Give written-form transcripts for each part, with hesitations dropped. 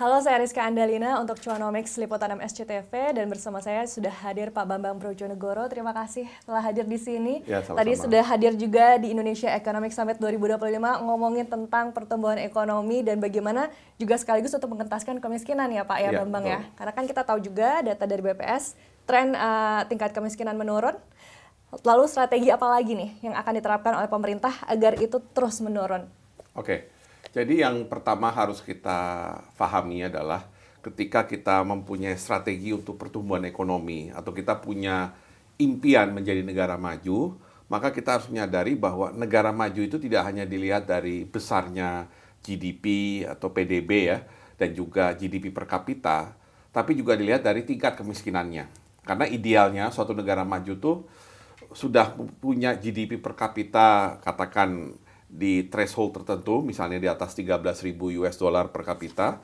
Halo, saya Rizka Andalina untuk Cuanomics Liputan SCTV dan bersama saya sudah hadir Pak Bambang Brojonegoro. Terima kasih telah hadir di sini. Ya, sama-sama. Tadi sudah hadir juga di Indonesia Economic Summit 2025 ngomongin tentang pertumbuhan ekonomi dan bagaimana juga sekaligus untuk mengentaskan kemiskinan ya Pak ya, Bambang betul. ya. Karena kan kita tahu juga data dari BPS tren tingkat kemiskinan menurun. Lalu strategi apa lagi nih yang akan diterapkan oleh pemerintah agar itu terus menurun? Oke. Jadi yang pertama harus kita pahami adalah ketika kita mempunyai strategi untuk pertumbuhan ekonomi atau kita punya impian menjadi negara maju, maka kita harus menyadari bahwa negara maju itu tidak hanya dilihat dari besarnya GDP atau PDB ya, dan juga GDP per kapita, tapi juga dilihat dari tingkat kemiskinannya. Karena idealnya suatu negara maju tuh sudah punya GDP per kapita katakan di threshold tertentu, misalnya di atas 13.000 US dollar per kapita,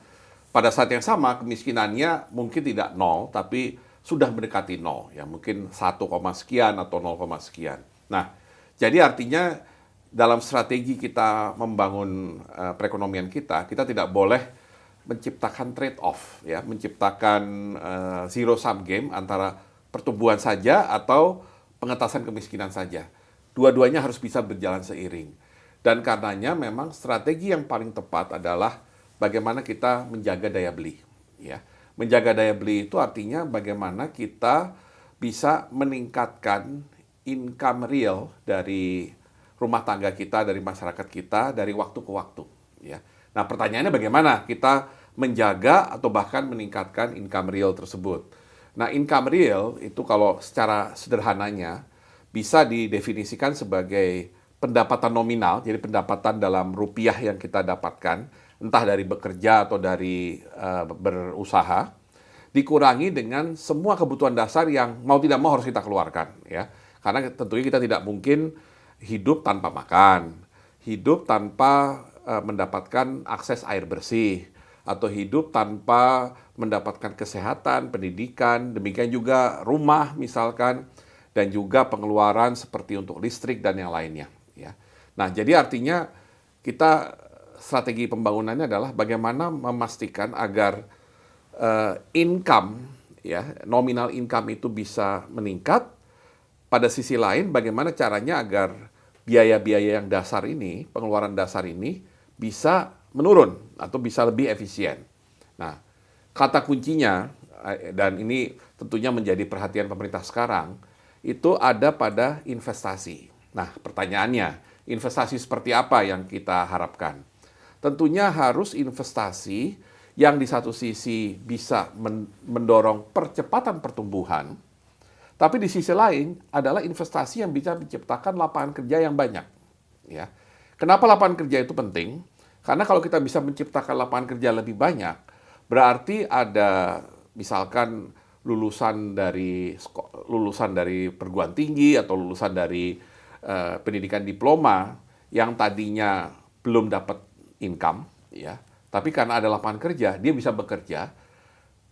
pada saat yang sama kemiskinannya mungkin tidak nol, tapi sudah mendekati nol, ya mungkin 1, sekian atau 0, sekian. Nah, jadi artinya dalam strategi kita membangun perekonomian kita tidak boleh menciptakan trade-off, ya, menciptakan zero sum game antara pertumbuhan saja atau pengentasan kemiskinan saja. Dua-duanya harus bisa berjalan seiring. Dan karenanya memang strategi yang paling tepat adalah bagaimana kita menjaga daya beli. Ya. Menjaga daya beli itu artinya bagaimana kita bisa meningkatkan income real dari rumah tangga kita, dari masyarakat kita, dari waktu ke waktu. Ya. Nah pertanyaannya bagaimana kita menjaga atau bahkan meningkatkan income real tersebut. Nah income real itu kalau secara sederhananya bisa didefinisikan sebagai pendapatan nominal, jadi pendapatan dalam rupiah yang kita dapatkan, entah dari bekerja atau dari berusaha, dikurangi dengan semua kebutuhan dasar yang mau tidak mau harus kita keluarkan, ya. Karena tentunya kita tidak mungkin hidup tanpa makan, hidup tanpa mendapatkan akses air bersih, atau hidup tanpa mendapatkan kesehatan, pendidikan, demikian juga rumah misalkan, dan juga pengeluaran seperti untuk listrik dan yang lainnya. Ya. Nah, jadi artinya kita strategi pembangunannya adalah bagaimana memastikan agar income, ya, nominal income itu bisa meningkat. Pada sisi lain, bagaimana caranya agar biaya-biaya yang dasar ini, pengeluaran dasar ini bisa menurun atau bisa lebih efisien. Nah, kata kuncinya, dan ini tentunya menjadi perhatian pemerintah sekarang, itu ada pada investasi. Nah, pertanyaannya, investasi seperti apa yang kita harapkan? Tentunya harus investasi yang di satu sisi bisa mendorong percepatan pertumbuhan, tapi di sisi lain adalah investasi yang bisa menciptakan lapangan kerja yang banyak. Ya. Kenapa lapangan kerja itu penting? Karena kalau kita bisa menciptakan lapangan kerja lebih banyak, berarti ada misalkan lulusan dari perguruan tinggi atau lulusan dari pendidikan diploma yang tadinya belum dapat income, ya, tapi karena ada lapangan kerja, dia bisa bekerja,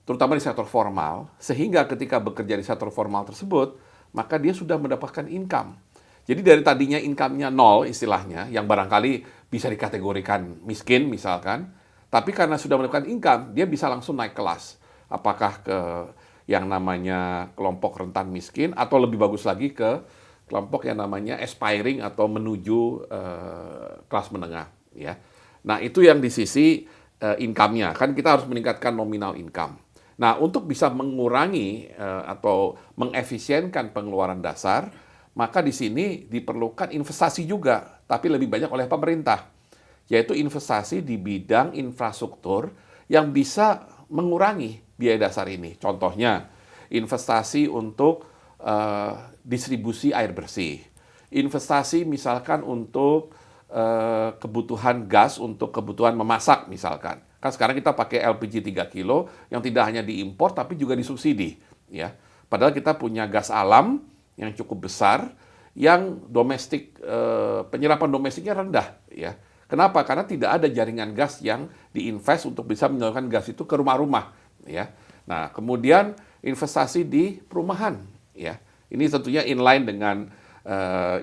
terutama di sektor formal, sehingga ketika bekerja di sektor formal tersebut, maka dia sudah mendapatkan income. Jadi dari tadinya income-nya nol istilahnya, yang barangkali bisa dikategorikan miskin misalkan, tapi karena sudah mendapatkan income, dia bisa langsung naik kelas. Apakah ke yang namanya kelompok rentan miskin, atau lebih bagus lagi ke kelompok yang namanya aspiring atau menuju kelas menengah, ya. Nah, itu yang di sisi income-nya. Kan kita harus meningkatkan nominal income. Nah, untuk bisa mengurangi atau mengefisienkan pengeluaran dasar, maka di sini diperlukan investasi juga, tapi lebih banyak oleh pemerintah, yaitu investasi di bidang infrastruktur yang bisa mengurangi biaya dasar ini. Contohnya, investasi untuk distribusi air bersih, investasi misalkan untuk kebutuhan gas untuk kebutuhan memasak misalkan. Kan sekarang kita pakai LPG 3 kilo yang tidak hanya diimpor tapi juga disubsidi, ya. Padahal kita punya gas alam yang cukup besar yang domestik penyerapan domestiknya rendah, ya. Kenapa? Karena tidak ada jaringan gas yang diinvest untuk bisa menyalurkan gas itu ke rumah-rumah, ya. Nah, kemudian investasi di perumahan, ya. Ini tentunya inline dengan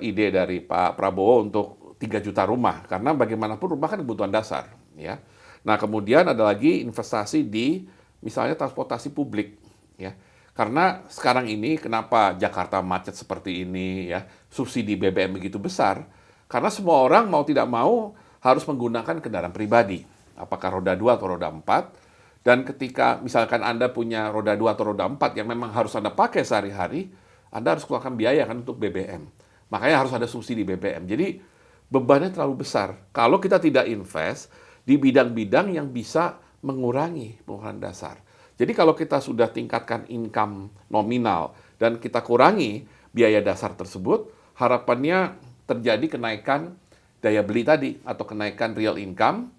ide dari Pak Prabowo untuk 3 juta rumah, karena bagaimanapun rumah kan kebutuhan dasar, ya. Nah, kemudian ada lagi investasi di misalnya transportasi publik, ya. Karena sekarang ini kenapa Jakarta macet seperti ini, ya, subsidi BBM begitu besar, karena semua orang mau tidak mau harus menggunakan kendaraan pribadi, apakah roda 2 atau roda 4, dan ketika misalkan Anda punya roda 2 atau roda 4 yang memang harus Anda pakai sehari-hari, Anda harus keluarkan biaya kan untuk BBM. Makanya harus ada subsidi BBM. Jadi bebannya terlalu besar. Kalau kita tidak invest di bidang-bidang yang bisa mengurangi pengeluaran dasar. Jadi kalau kita sudah tingkatkan income nominal dan kita kurangi biaya dasar tersebut, harapannya terjadi kenaikan daya beli tadi atau kenaikan real income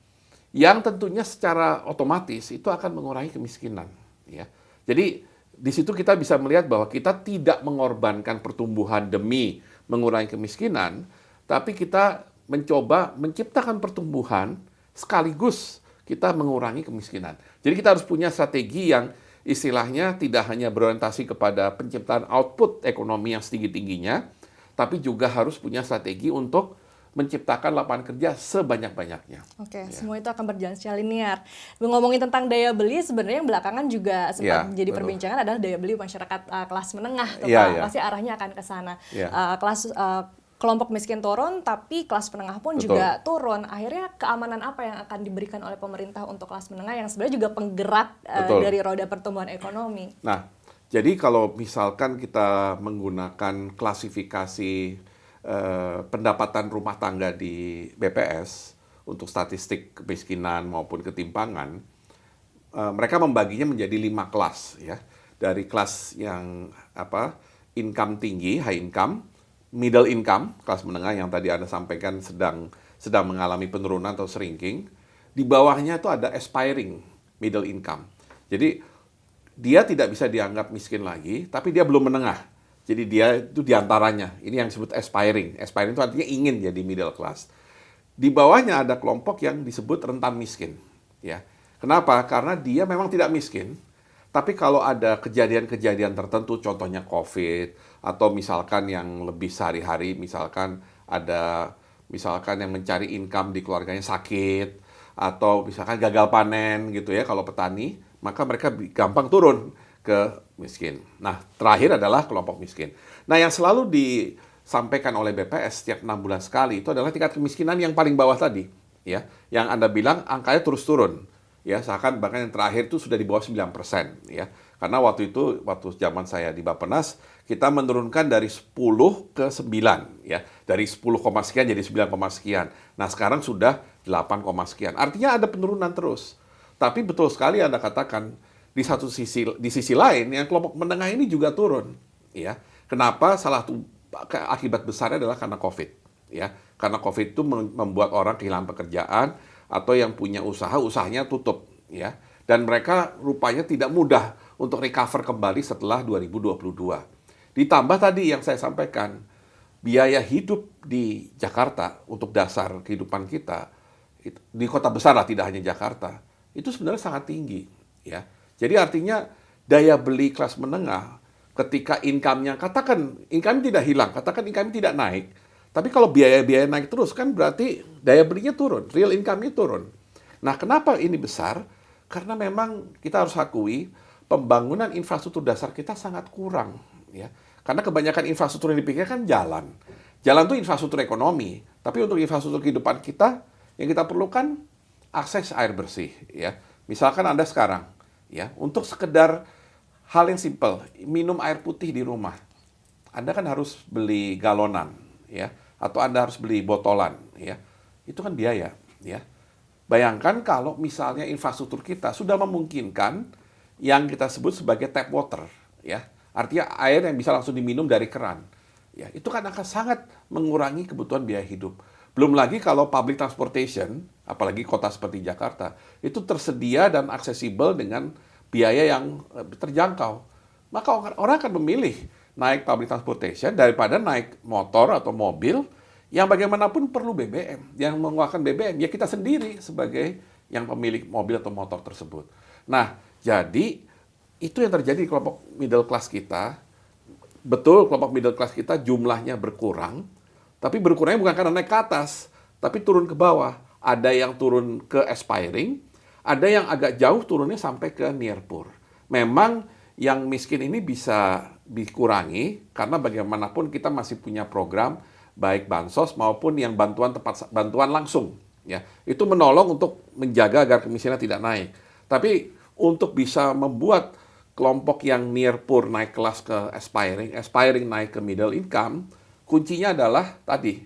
yang tentunya secara otomatis itu akan mengurangi kemiskinan. Ya. Jadi di situ kita bisa melihat bahwa kita tidak mengorbankan pertumbuhan demi mengurangi kemiskinan, tapi kita mencoba menciptakan pertumbuhan sekaligus kita mengurangi kemiskinan. Jadi kita harus punya strategi yang istilahnya tidak hanya berorientasi kepada penciptaan output ekonomi yang setinggi-tingginya, tapi juga harus punya strategi untuk menciptakan lapangan kerja sebanyak-banyaknya. Oke, semua itu akan berjalan secara linear. Ngomongin tentang daya beli, sebenarnya yang belakangan juga sempat jadi perbincangan adalah daya beli masyarakat kelas menengah, tuh, Pak. Pasti arahnya akan ke sana. Kelompok miskin turun, tapi kelas menengah pun juga turun. Akhirnya keamanan apa yang akan diberikan oleh pemerintah untuk kelas menengah yang sebenarnya juga penggerak dari roda pertumbuhan ekonomi? Nah, jadi kalau misalkan kita menggunakan klasifikasi pendapatan rumah tangga di BPS untuk statistik kemiskinan maupun ketimpangan, mereka membaginya menjadi 5 kelas, ya. Dari kelas yang income tinggi, high income, middle income, kelas menengah yang tadi Anda sampaikan sedang mengalami penurunan atau shrinking. Di bawahnya itu ada aspiring middle income. Jadi dia tidak bisa dianggap miskin lagi, tapi dia belum menengah. Jadi dia itu diantaranya. Ini yang disebut aspiring. Aspiring itu artinya ingin jadi middle class. Di bawahnya ada kelompok yang disebut rentan miskin. Ya. Kenapa? Karena dia memang tidak miskin, tapi kalau ada kejadian-kejadian tertentu, contohnya COVID, atau misalkan yang lebih sehari-hari, misalkan ada yang mencari income di keluarganya sakit, atau misalkan gagal panen gitu ya, kalau petani, maka mereka gampang turun ke miskin. Nah, terakhir adalah kelompok miskin. Nah, yang selalu disampaikan oleh BPS setiap 6 bulan sekali itu adalah tingkat kemiskinan yang paling bawah tadi, ya, yang Anda bilang angkanya terus turun. Ya, seakan bahkan yang terakhir itu sudah di bawah 9%, ya. Karena waktu zaman saya di Bappenas, kita menurunkan dari 10 ke 9, ya. Dari 10, sekian jadi 9, sekian. Nah, sekarang sudah 8, sekian. Artinya ada penurunan terus. Tapi betul sekali Anda katakan, di sisi lain yang kelompok menengah ini juga turun, ya. Kenapa? Salah satu akibat besarnya adalah karena COVID, ya. Karena COVID itu membuat orang kehilangan pekerjaan, atau yang punya usahanya tutup, ya. Dan mereka rupanya tidak mudah untuk recover kembali setelah 2022. Ditambah tadi yang saya sampaikan, biaya hidup di Jakarta untuk dasar kehidupan kita, di kota besar lah, tidak hanya Jakarta, itu sebenarnya sangat tinggi, ya. Jadi artinya daya beli kelas menengah ketika income-nya, katakan income tidak hilang, katakan income tidak naik, tapi kalau biaya-biaya naik terus, kan berarti daya belinya turun, real income-nya turun. Nah, kenapa ini besar? Karena memang kita harus akui, pembangunan infrastruktur dasar kita sangat kurang. Ya. Karena kebanyakan infrastruktur yang dipikirkan jalan. Jalan itu infrastruktur ekonomi, tapi untuk infrastruktur kehidupan kita, yang kita perlukan akses air bersih. Ya. Misalkan Anda sekarang, ya, untuk sekedar hal yang simpel, minum air putih di rumah, Anda kan harus beli galonan, ya, atau Anda harus beli botolan, ya. Itu kan biaya, ya. Bayangkan kalau misalnya infrastruktur kita sudah memungkinkan yang kita sebut sebagai tap water, ya. Artinya air yang bisa langsung diminum dari keran. Ya, itu kan akan sangat mengurangi kebutuhan biaya hidup. Belum lagi kalau public transportation, apalagi kota seperti Jakarta, itu tersedia dan aksesibel dengan biaya yang terjangkau. Maka orang akan memilih naik public transportation daripada naik motor atau mobil yang bagaimanapun perlu BBM. Yang mengeluarkan BBM, ya kita sendiri sebagai yang pemilik mobil atau motor tersebut. Nah, jadi itu yang terjadi di kelompok middle class kita. Betul, kelompok middle class kita jumlahnya berkurang, tapi berkurangnya bukan karena naik ke atas, tapi turun ke bawah. Ada yang turun ke aspiring, Ada yang agak jauh turunnya sampai ke near poor. Memang yang miskin ini bisa dikurangi karena bagaimanapun kita masih punya program baik bansos maupun yang bantuan langsung, ya. Itu menolong untuk menjaga agar kemiskinan tidak naik. Tapi untuk bisa membuat kelompok yang near poor naik kelas ke aspiring naik ke middle income, kuncinya adalah tadi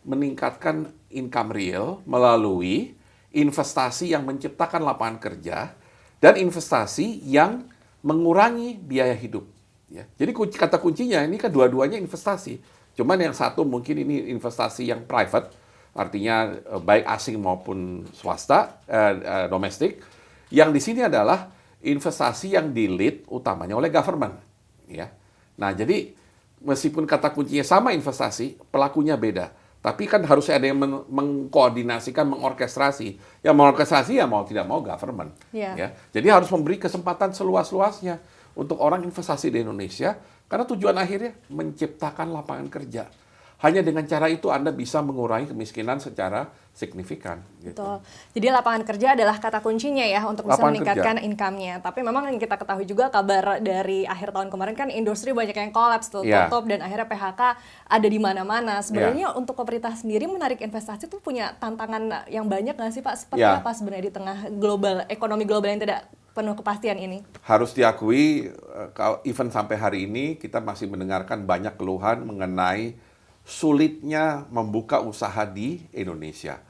meningkatkan income real melalui investasi yang menciptakan lapangan kerja dan investasi yang mengurangi biaya hidup. Ya. Jadi kata kuncinya ini kan dua-duanya investasi. Cuman yang satu mungkin ini investasi yang private, artinya baik asing maupun swasta, domestik. Yang di sini adalah investasi yang di-lead utamanya oleh government. Ya. Nah, jadi meskipun kata kuncinya sama investasi, pelakunya beda. Tapi kan harus ada yang mengkoordinasikan, mengorkestrasi. Yang mengorkestrasi ya mau tidak mau government. Ya. Jadi harus memberi kesempatan seluas-luasnya untuk orang investasi di Indonesia, karena tujuan akhirnya menciptakan lapangan kerja. Hanya dengan cara itu Anda bisa mengurangi kemiskinan secara signifikan. Gitu. Betul. Jadi lapangan kerja adalah kata kuncinya ya untuk bisa meningkatkan income-nya. Tapi memang yang kita ketahui juga kabar dari akhir tahun kemarin kan industri banyak yang kolaps tutup dan akhirnya PHK ada di mana-mana. Sebenarnya untuk pemerintah sendiri menarik investasi itu punya tantangan yang banyak nggak sih Pak? Seperti apa sebenarnya di tengah ekonomi global yang tidak penuh kepastian ini? Harus diakui, even sampai hari ini kita masih mendengarkan banyak keluhan mengenai sulitnya membuka usaha di Indonesia.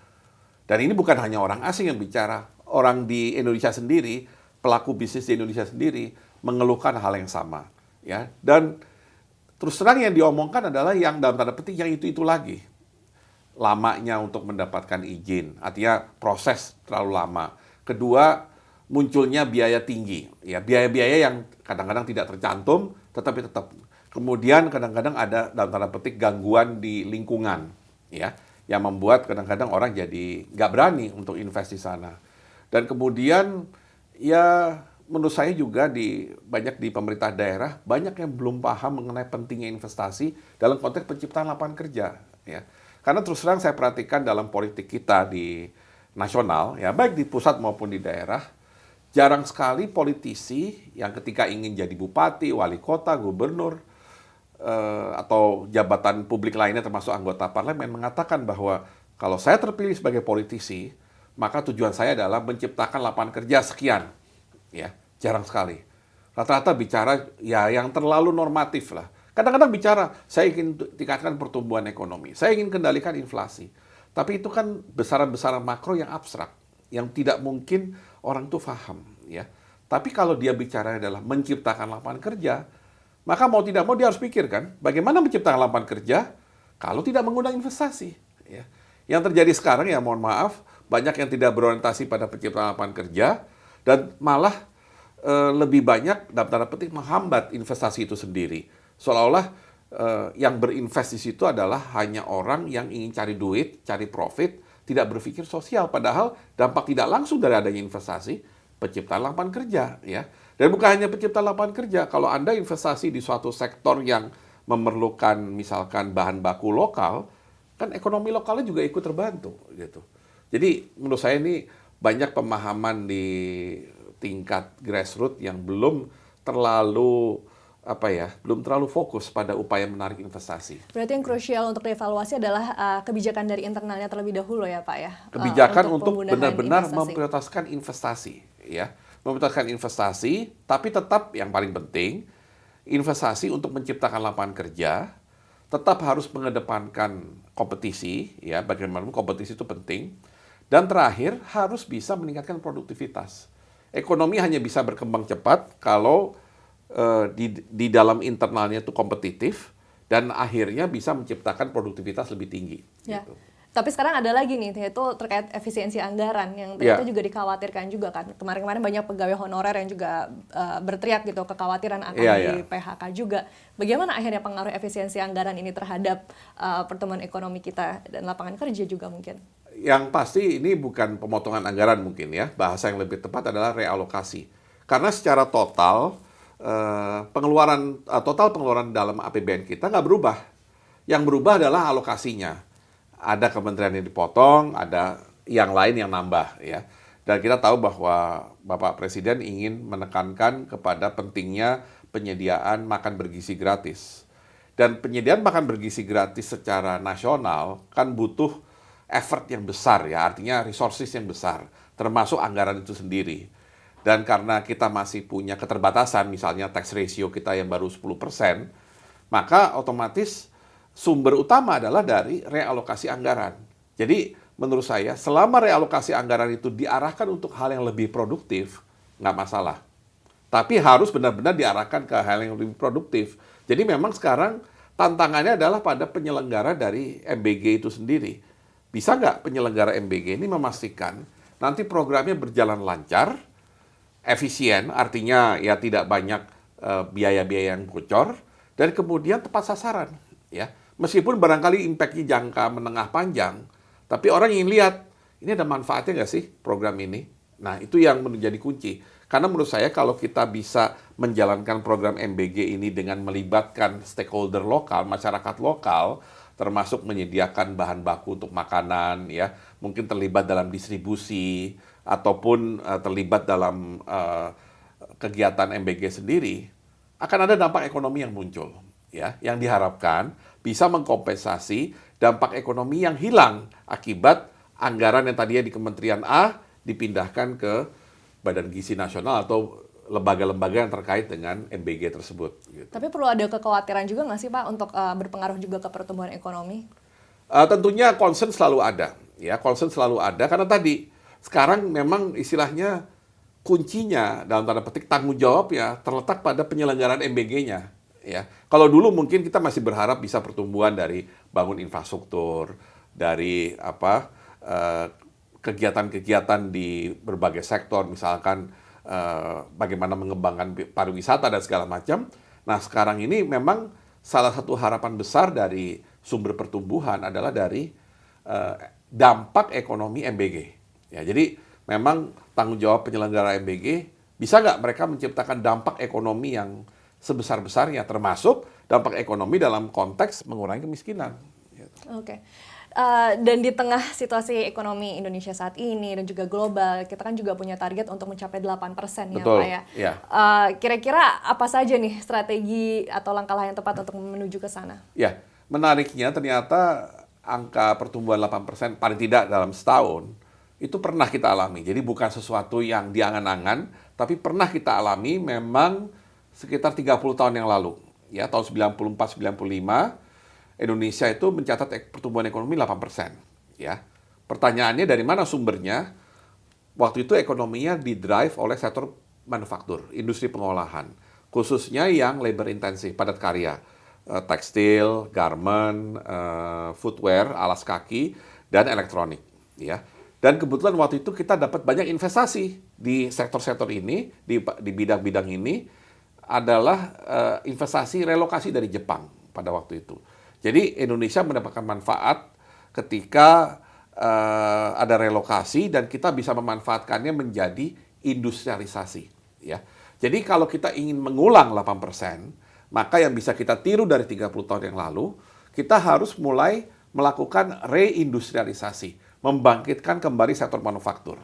Dan ini bukan hanya orang asing yang bicara, orang di Indonesia sendiri, pelaku bisnis di Indonesia sendiri mengeluhkan hal yang sama, ya. Dan terus terang yang diomongkan adalah yang dalam tanda petik yang itu lagi. Lamanya untuk mendapatkan izin, artinya proses terlalu lama. Kedua, munculnya biaya tinggi, ya, biaya-biaya yang kadang-kadang tidak tercantum, tetapi tetap. Kemudian kadang-kadang ada dalam tanda petik gangguan di lingkungan, ya, yang membuat kadang-kadang orang jadi nggak berani untuk invest di sana. Dan kemudian ya menurut saya juga banyak di pemerintah daerah banyak yang belum paham mengenai pentingnya investasi dalam konteks penciptaan lapangan kerja, ya. Karena terus terang saya perhatikan dalam politik kita di nasional, ya, baik di pusat maupun di daerah, jarang sekali politisi yang ketika ingin jadi bupati, wali kota, gubernur, atau jabatan publik lainnya termasuk anggota parlemen mengatakan bahwa kalau saya terpilih sebagai politisi, maka tujuan saya adalah menciptakan lapangan kerja sekian. Ya, jarang sekali. Rata-rata bicara ya yang terlalu normatif lah. Kadang-kadang bicara, saya ingin tingkatkan pertumbuhan ekonomi, saya ingin kendalikan inflasi. Tapi itu kan besaran-besaran makro yang abstrak, yang tidak mungkin orang itu paham. Ya. Tapi kalau dia bicara adalah menciptakan lapangan kerja, maka mau tidak mau dia harus pikirkan bagaimana menciptakan lapangan kerja kalau tidak mengundang investasi. Ya. Yang terjadi sekarang ya mohon maaf, banyak yang tidak berorientasi pada penciptaan lapangan kerja dan malah lebih banyak dalam tanda petik menghambat investasi itu sendiri. Seolah-olah yang berinvest di situ adalah hanya orang yang ingin cari duit, cari profit, tidak berpikir sosial. Padahal dampak tidak langsung dari adanya investasi, penciptaan lapangan kerja, ya. Dan bukan hanya penciptaan lapangan kerja, kalau Anda investasi di suatu sektor yang memerlukan misalkan bahan baku lokal, kan ekonomi lokalnya juga ikut terbantu, gitu. Jadi menurut saya ini banyak pemahaman di tingkat grassroots yang belum terlalu fokus pada upaya menarik investasi. Berarti yang krusial untuk dievaluasi adalah kebijakan dari internalnya terlebih dahulu ya Pak ya? Kebijakan untuk benar-benar memprioritaskan investasi, ya. Memprioritaskan investasi, tapi tetap yang paling penting, investasi untuk menciptakan lapangan kerja, tetap harus mengedepankan kompetisi, ya, bagaimanapun kompetisi itu penting, dan terakhir harus bisa meningkatkan produktivitas. Ekonomi hanya bisa berkembang cepat kalau di dalam internalnya itu kompetitif, dan akhirnya bisa menciptakan produktivitas lebih tinggi. Ya. Gitu. Tapi sekarang ada lagi nih, yaitu terkait efisiensi anggaran yang ternyata juga dikhawatirkan juga kan. Kemarin-kemarin banyak pegawai honorer yang juga berteriak gitu, kekhawatiran akan di PHK juga. Bagaimana akhirnya pengaruh efisiensi anggaran ini terhadap pertumbuhan ekonomi kita dan lapangan kerja juga mungkin? Yang pasti ini bukan pemotongan anggaran mungkin ya, bahasa yang lebih tepat adalah realokasi. Karena secara total, total pengeluaran dalam APBN kita nggak berubah. Yang berubah adalah alokasinya. Ada kementerian yang dipotong, ada yang lain yang nambah, ya. Dan kita tahu bahwa Bapak Presiden ingin menekankan kepada pentingnya penyediaan makan bergizi gratis. Dan penyediaan makan bergizi gratis secara nasional kan butuh effort yang besar ya, artinya resources yang besar, termasuk anggaran itu sendiri. Dan karena kita masih punya keterbatasan, misalnya tax ratio kita yang baru 10%, maka otomatis sumber utama adalah dari realokasi anggaran. Jadi menurut saya, selama realokasi anggaran itu diarahkan untuk hal yang lebih produktif, nggak masalah. Tapi harus benar-benar diarahkan ke hal yang lebih produktif. Jadi memang sekarang tantangannya adalah pada penyelenggara dari MBG itu sendiri. Bisa nggak penyelenggara MBG ini memastikan nanti programnya berjalan lancar, efisien, artinya ya tidak banyak biaya-biaya yang bocor, dan kemudian tepat sasaran. Ya, meskipun barangkali impact-nya jangka menengah panjang, tapi orang ingin lihat, ini ada manfaatnya nggak sih program ini? Nah, itu yang menjadi kunci. Karena menurut saya kalau kita bisa menjalankan program MBG ini dengan melibatkan stakeholder lokal, masyarakat lokal, termasuk menyediakan bahan baku untuk makanan, ya, mungkin terlibat dalam distribusi, ataupun terlibat dalam kegiatan MBG sendiri, akan ada dampak ekonomi yang muncul, ya, yang diharapkan bisa mengkompensasi dampak ekonomi yang hilang akibat anggaran yang tadinya di Kementerian A dipindahkan ke Badan Gizi Nasional atau lembaga-lembaga yang terkait dengan MBG tersebut. Gitu. Tapi perlu ada kekhawatiran juga nggak sih Pak untuk berpengaruh juga ke pertumbuhan ekonomi? Tentunya concern selalu ada, ya, concern selalu ada karena tadi sekarang memang istilahnya kuncinya dalam tanda petik tanggung jawab ya terletak pada penyelenggaraan MBG-nya. Ya, kalau dulu mungkin kita masih berharap bisa pertumbuhan dari bangun infrastruktur, dari kegiatan-kegiatan di berbagai sektor, misalkan bagaimana mengembangkan pariwisata dan segala macam. Nah, sekarang ini memang salah satu harapan besar dari sumber pertumbuhan adalah dari dampak ekonomi MBG. Ya, jadi memang tanggung jawab penyelenggara MBG, bisa nggak mereka menciptakan dampak ekonomi yang sebesar-besarnya, termasuk dampak ekonomi dalam konteks mengurangi kemiskinan. Oke. Dan di tengah situasi ekonomi Indonesia saat ini dan juga global, kita kan juga punya target untuk mencapai 8% ya Pak ya. Ya. Kira-kira apa saja nih strategi atau langkah yang tepat untuk menuju ke sana? Ya, menariknya ternyata angka pertumbuhan 8% paling tidak dalam setahun itu pernah kita alami. Jadi bukan sesuatu yang diangan-angan, tapi pernah kita alami memang sekitar 30 tahun yang lalu. Ya, tahun 94-95, Indonesia itu mencatat pertumbuhan ekonomi 8%. Ya. Pertanyaannya dari mana sumbernya? Waktu itu ekonominya didrive oleh sektor manufaktur, industri pengolahan. Khususnya yang labor intensif, padat karya. Tekstil, garment, footwear, alas kaki, dan elektronik. Ya. Dan kebetulan waktu itu kita dapat banyak investasi di sektor-sektor ini, di bidang-bidang ini, adalah investasi relokasi dari Jepang pada waktu itu. Jadi Indonesia mendapatkan manfaat ketika ada relokasi dan kita bisa memanfaatkannya menjadi industrialisasi. Ya. Jadi kalau kita ingin mengulang 8%, maka yang bisa kita tiru dari 30 tahun yang lalu, kita harus mulai melakukan reindustrialisasi, membangkitkan kembali sektor manufaktur.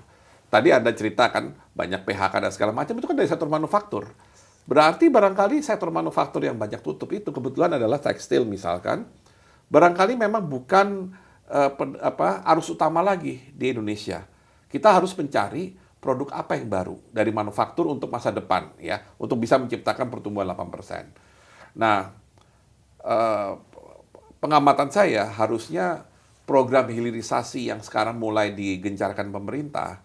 Tadi Anda ceritakan banyak PHK dan segala macam, itu kan dari sektor manufaktur. Berarti barangkali sektor manufaktur yang banyak tutup itu kebetulan adalah tekstil misalkan. Barangkali memang bukan arus utama lagi di Indonesia. Kita harus mencari produk apa yang baru dari manufaktur untuk masa depan, ya, untuk bisa menciptakan pertumbuhan 8%. Nah, pengamatan saya harusnya program hilirisasi yang sekarang mulai digencarkan pemerintah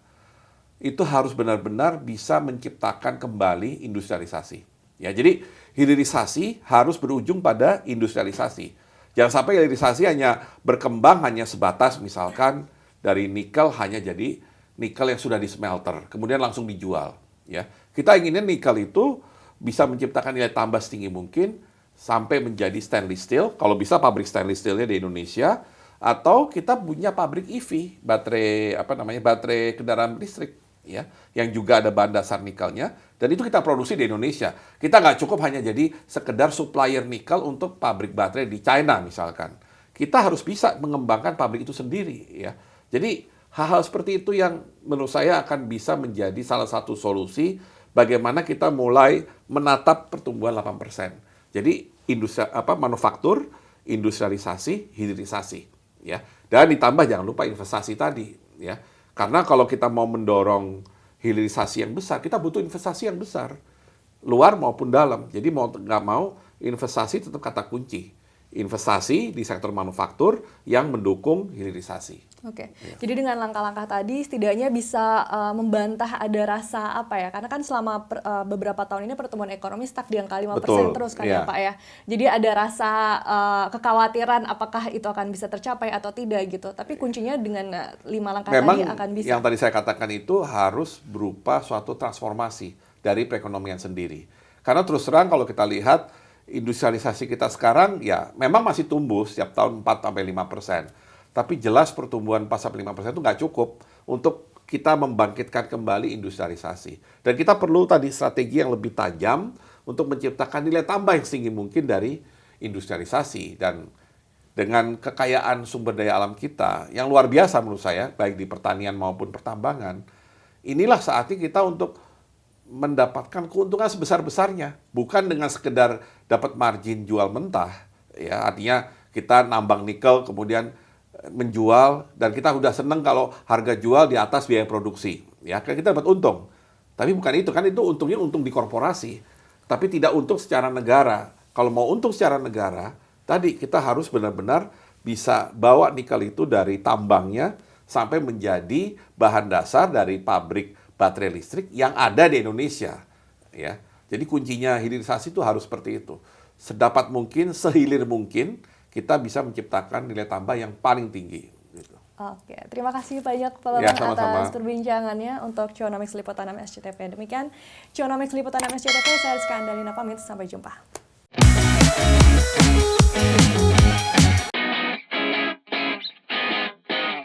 itu harus benar-benar bisa menciptakan kembali industrialisasi. Ya, jadi hilirisasi harus berujung pada industrialisasi. Jangan sampai hilirisasi hanya berkembang hanya sebatas misalkan dari nikel hanya jadi nikel yang sudah di smelter, kemudian langsung dijual. Ya, kita inginnya nikel itu bisa menciptakan nilai tambah setinggi mungkin sampai menjadi stainless steel. Kalau bisa pabrik stainless steelnya di Indonesia, atau kita punya pabrik EV, baterai kendaraan listrik. Ya, yang juga ada bahan dasar nikelnya, dan itu kita produksi di Indonesia. Kita nggak cukup hanya jadi sekedar supplier nikel untuk pabrik baterai di China misalkan. Kita harus bisa mengembangkan pabrik itu sendiri. Ya, jadi Hal-hal seperti itu yang menurut saya akan bisa menjadi salah satu solusi bagaimana kita mulai menatap pertumbuhan 8%. Jadi manufaktur, industrialisasi, hilirisasi, ya. Dan ditambah jangan lupa investasi tadi, ya. Karena kalau kita mau mendorong hilirisasi yang besar, kita butuh investasi yang besar, luar maupun dalam. Jadi mau nggak mau investasi tetap kata kunci. Investasi di sektor manufaktur yang mendukung hilirisasi. Oke, jadi dengan langkah-langkah tadi setidaknya bisa membantah ada rasa apa ya? Karena kan selama beberapa tahun ini pertumbuhan ekonomi stuck di angka 5% terus kan ya Pak ya. Jadi ada rasa kekhawatiran apakah itu akan bisa tercapai atau tidak gitu. Tapi kuncinya dengan 5 langkah tadi akan bisa. Yang tadi saya katakan itu harus berupa suatu transformasi dari perekonomian sendiri. Karena terus terang kalau kita lihat industrialisasi kita sekarang ya memang masih tumbuh setiap tahun 4-5%. Tapi jelas pertumbuhan 4-5% itu nggak cukup untuk kita membangkitkan kembali industrialisasi. Dan kita perlu tadi strategi yang lebih tajam untuk menciptakan nilai tambah yang setinggi mungkin dari industrialisasi. Dan dengan kekayaan sumber daya alam kita yang luar biasa menurut saya, baik di pertanian maupun pertambangan, inilah saatnya kita untuk mendapatkan keuntungan sebesar-besarnya, bukan dengan sekedar dapat margin jual mentah, ya artinya kita nambang nikel kemudian menjual dan kita udah seneng kalau harga jual di atas biaya produksi, ya kita dapat untung. Tapi bukan itu, kan itu untungnya untung di korporasi, tapi tidak untung secara negara. Kalau mau untung secara negara, tadi kita harus benar-benar bisa bawa nikel itu dari tambangnya sampai menjadi bahan dasar dari pabrik baterai listrik yang ada di Indonesia, ya. Jadi kuncinya hilirisasi itu harus seperti itu. Sedapat mungkin, sehilir mungkin, kita bisa menciptakan nilai tambah yang paling tinggi. Gitu. Oke, terima kasih banyak Pak Bambang atas perbincangannya untuk Cuanomics Liputan 6 SCTV. Demikian Cuanomics Liputan 6 SCTV, saya Rizka Andalina pamit, sampai jumpa.